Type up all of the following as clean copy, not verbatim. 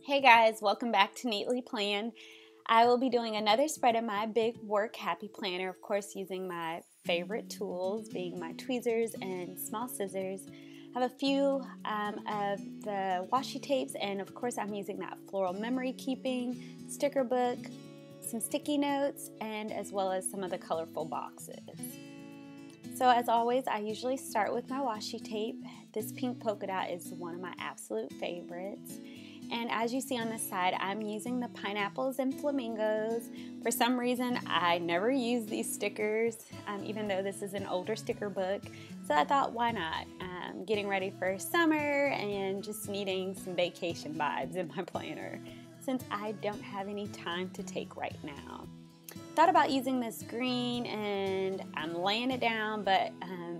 Hey guys, welcome back to Neatly Planned. I will be doing another spread of my Big Work Happy Planner, of course using my favorite tools being my tweezers and small scissors. I have a few of the washi tapes, and of course I'm using that floral memory keeping sticker book, some sticky notes, and as well as some of the colorful boxes. So as always, I usually start with my washi tape. This pink polka dot is one of my absolute favorites. And as you see on this side, I'm using the pineapples and flamingos. For some reason, I never use these stickers, even though this is an older sticker book. So I thought, why not? Getting ready for summer and just needing some vacation vibes in my planner, since I don't have any time to take right now. Thought about using this green, and I'm laying it down, but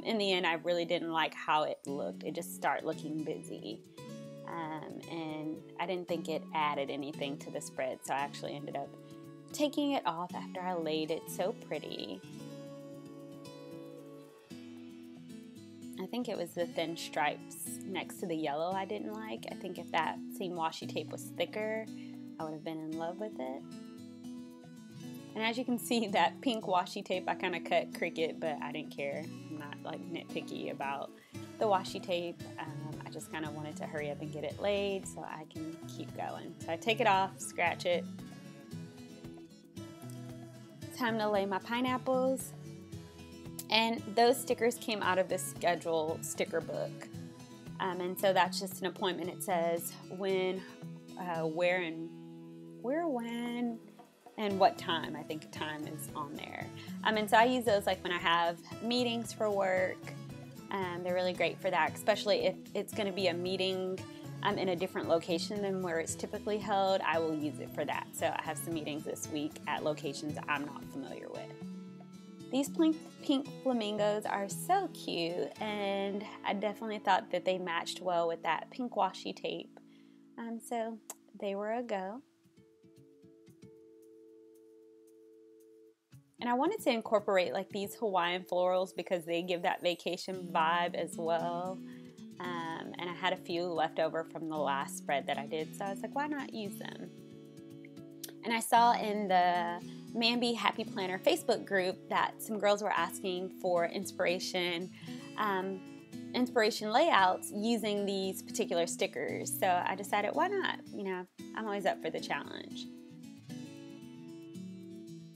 in the end, I really didn't like how it looked. It just started looking busy. And I didn't think it added anything to the spread, so I actually ended up taking it off after I laid it so pretty. I think it was the thin stripes next to the yellow I didn't like. I think if that same washi tape was thicker, I would have been in love with it. And as you can see, that pink washi tape, I kind of cut Cricut, but I didn't care. I'm not like nitpicky about the washi tape. I just kind of wanted to hurry up and get it laid so I can keep going. So I take it off, scratch it. Time to lay my pineapples. And those stickers came out of the schedule sticker book. And so that's just an appointment. It says when, where, when, and what time. I think time is on there. And so I use those like when I have meetings for work. They're really great for that, especially if it's going to be a meeting in a different location than where it's typically held. I will use it for that. So I have some meetings this week at locations I'm not familiar with. These pink flamingos are so cute, and I definitely thought that they matched well with that pink washi tape. So they were a go. And I wanted to incorporate like these Hawaiian florals because they give that vacation vibe as well. And I had a few left over from the last spread that I did, so I was like, why not use them? And I saw in the Mamby Happy Planner Facebook group that some girls were asking for inspiration layouts using these particular stickers. So I decided, why not? You know, I'm always up for the challenge.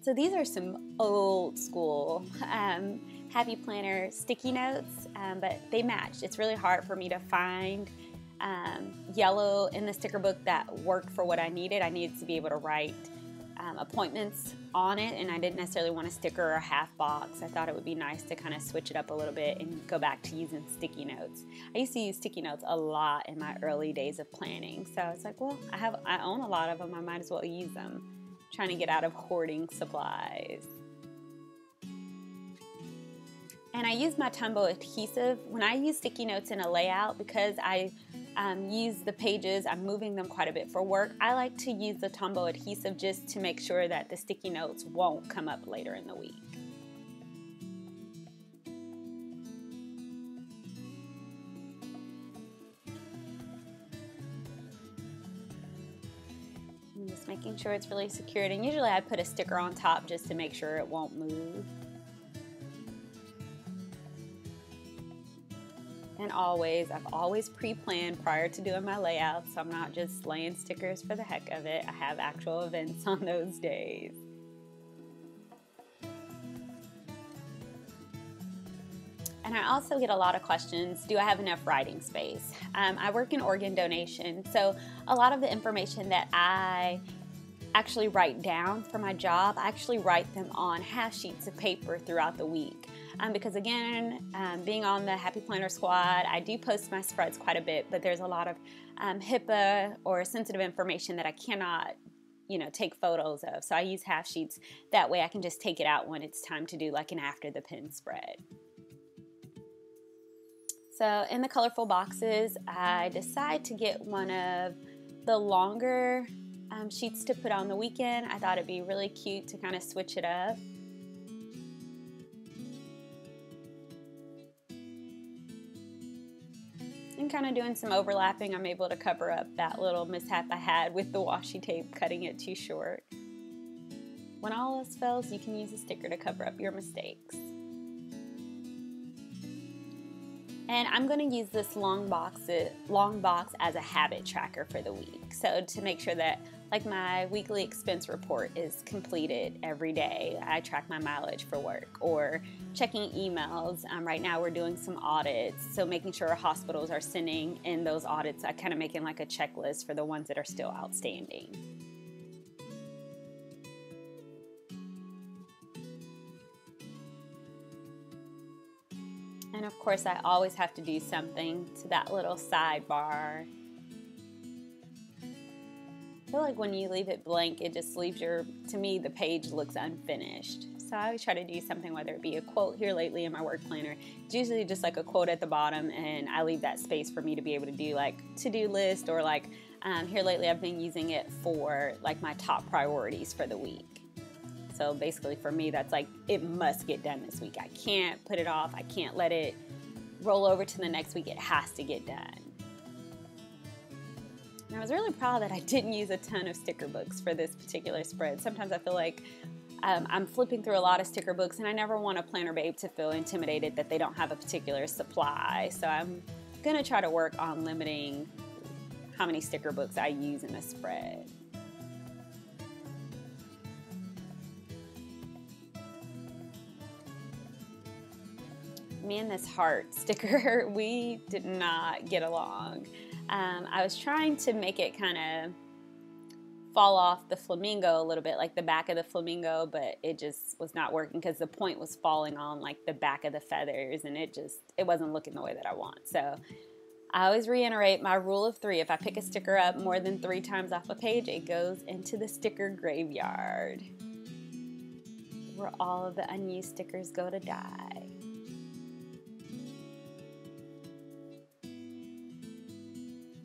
So these are some old school Happy Planner sticky notes, but they matched. It's really hard for me to find yellow in the sticker book that worked for what I needed. I needed to be able to write appointments on it, and I didn't necessarily want a sticker or a half box. I thought it would be nice to kind of switch it up a little bit and go back to using sticky notes. I used to use sticky notes a lot in my early days of planning, so I was like, well, I own a lot of them. I might as well use them. Trying to get out of hoarding supplies. And I use my Tombow adhesive. When I use sticky notes in a layout, because I use the pages, I'm moving them quite a bit for work, I like to use the Tombow adhesive just to make sure that the sticky notes won't come up later in the week. Just making sure it's really secured, and usually I put a sticker on top just to make sure it won't move. And I've always pre-planned prior to doing my layout, so I'm not just laying stickers for the heck of it. I have actual events on those days. And I also get a lot of questions, do I have enough writing space? I work in organ donation, so a lot of the information that I actually write down for my job, I actually write them on half sheets of paper throughout the week. Because again, being on the Happy Planner Squad, I do post my spreads quite a bit, but there's a lot of HIPAA or sensitive information that I cannot take photos of. So I use half sheets. That way I can just take it out when it's time to do like an after the pin spread. So in the colorful boxes, I decide to get one of the longer sheets to put on the weekend. I thought it'd be really cute to kind of switch it up. And kind of doing some overlapping, I'm able to cover up that little mishap I had with the washi tape cutting it too short. When all else fails, you can use a sticker to cover up your mistakes. And I'm going to use this long box as a habit tracker for the week. So to make sure that like my weekly expense report is completed every day. I track my mileage for work or checking emails. Right now we're doing some audits. So making sure hospitals are sending in those audits. I kind of making like a checklist for the ones that are still outstanding. And of course, I always have to do something to that little sidebar. I feel like when you leave it blank, it just leaves to me, the page looks unfinished. So I always try to do something, whether it be a quote. Here lately in my work planner, it's usually just like a quote at the bottom, and I leave that space for me to be able to do like to-do list, or like here lately I've been using it for like my top priorities for the week. So basically for me, that's like, it must get done this week. I can't put it off. I can't let it roll over to the next week. It has to get done. And I was really proud that I didn't use a ton of sticker books for this particular spread. Sometimes I feel like I'm flipping through a lot of sticker books, and I never want a planner babe to feel intimidated that they don't have a particular supply. So I'm going to try to work on limiting how many sticker books I use in a spread. Me and this heart sticker, we did not get along. I was trying to make it kind of fall off the flamingo a little bit, like the back of the flamingo, but it just was not working because the point was falling on like the back of the feathers, and it wasn't looking the way that I want. So I always reiterate my rule of 3. If I pick a sticker up more than 3 times off a page, it goes into the sticker graveyard, where all of the unused stickers go to die.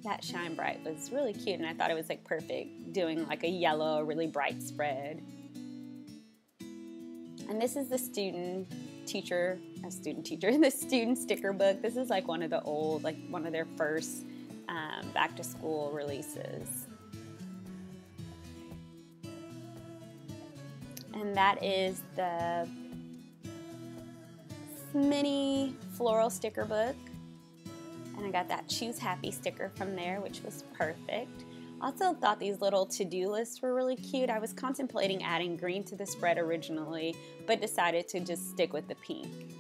That Shine Bright was really cute, and I thought it was like perfect doing like a yellow, really bright spread. And this is the student sticker book. This is like one of the old, like one of their first back to school releases. And that is the mini floral sticker book. And I got that Choose Happy sticker from there, which was perfect. Also thought these little to-do lists were really cute. I was contemplating adding green to the spread originally, but decided to just stick with the pink.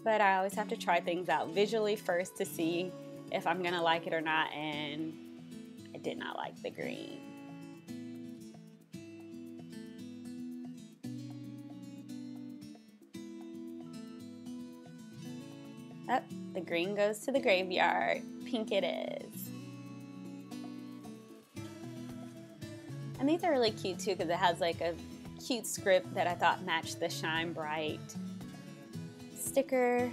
But I always have to try things out visually first to see if I'm gonna like it or not, and I did not like the green. Oh, the green goes to the graveyard. Pink it is. And these are really cute too, because it has like a cute script that I thought matched the Shine Bright sticker.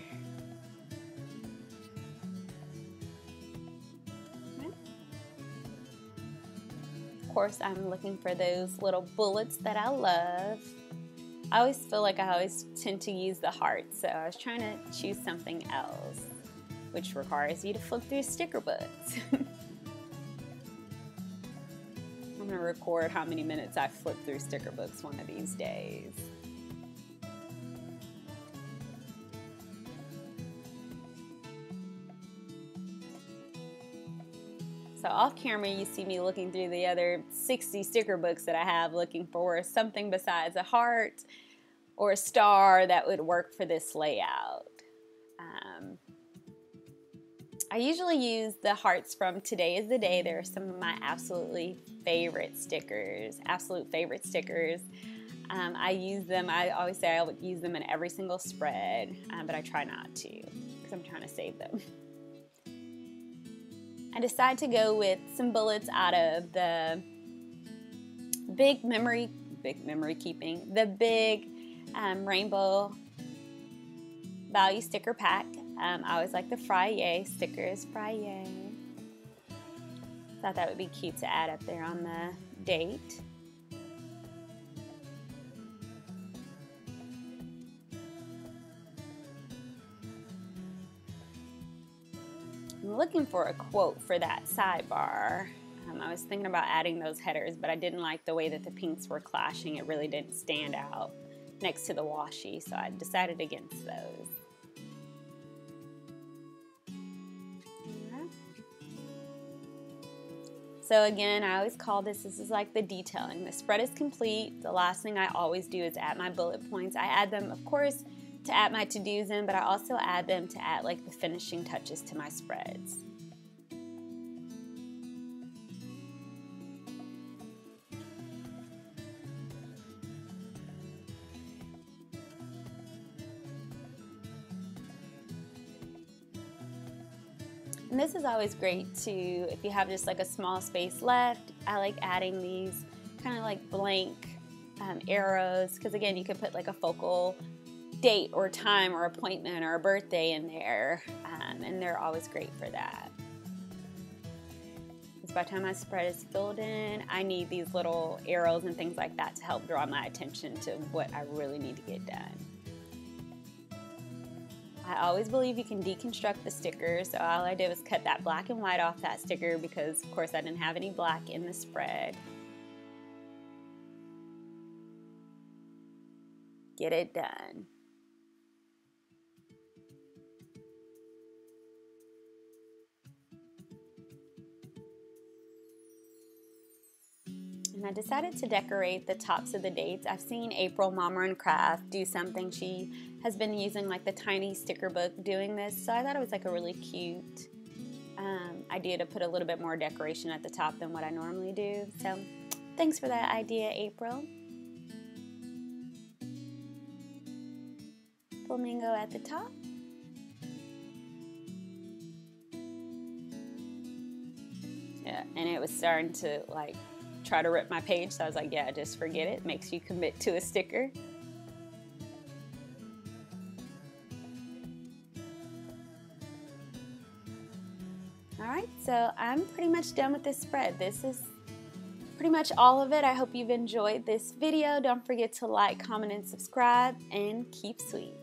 Of course, I'm looking for those little bullets that I love. I always feel like I always tend to use the heart, so I was trying to choose something else, which requires you to flip through sticker books. I'm going to record how many minutes I flip through sticker books one of these days. So off camera, you see me looking through the other 60 sticker books that I have, looking for something besides a heart or a star that would work for this layout. I usually use the hearts from Today is the Day. They're some of my absolute favorite stickers. I use them. I always say I would use them in every single spread, but I try not to because I'm trying to save them. I decided to go with some bullets out of the big memory keeping, the big rainbow value sticker pack. I always like the Friday stickers. Friday. Thought that would be cute to add up there on the date. I'm looking for a quote for that sidebar. I was thinking about adding those headers, but I didn't like the way that the pinks were clashing. It really didn't stand out next to the washi, so I decided against those. So again, I always call this is like the detailing. The spread is complete. The last thing I always do is add my bullet points. I add them, of course, to add my to-dos in, but I also add them to add like the finishing touches to my spreads. And this is always great too, if you have just like a small space left. I like adding these kind of like blank arrows, because again, you could put like a focal date or time or appointment or a birthday in there, and they're always great for that. Because by the time my spread is filled in, I need these little arrows and things like that to help draw my attention to what I really need to get done. I always believe you can deconstruct the sticker, so all I did was cut that black and white off that sticker because of course I didn't have any black in the spread. Get it done. And I decided to decorate the tops of the dates. I've seen April Mama and Craft do something. She has been using like the tiny sticker book doing this, so I thought it was like a really cute idea to put a little bit more decoration at the top than what I normally do. So thanks for that idea, April. Flamingo at the top. Yeah, and it was starting to like try to rip my page, so I was like, yeah, just forget it. Makes you commit to a sticker. Alright, so I'm pretty much done with this spread. This is pretty much all of it. I hope you've enjoyed this video. Don't forget to like, comment, and subscribe, and keep sweet.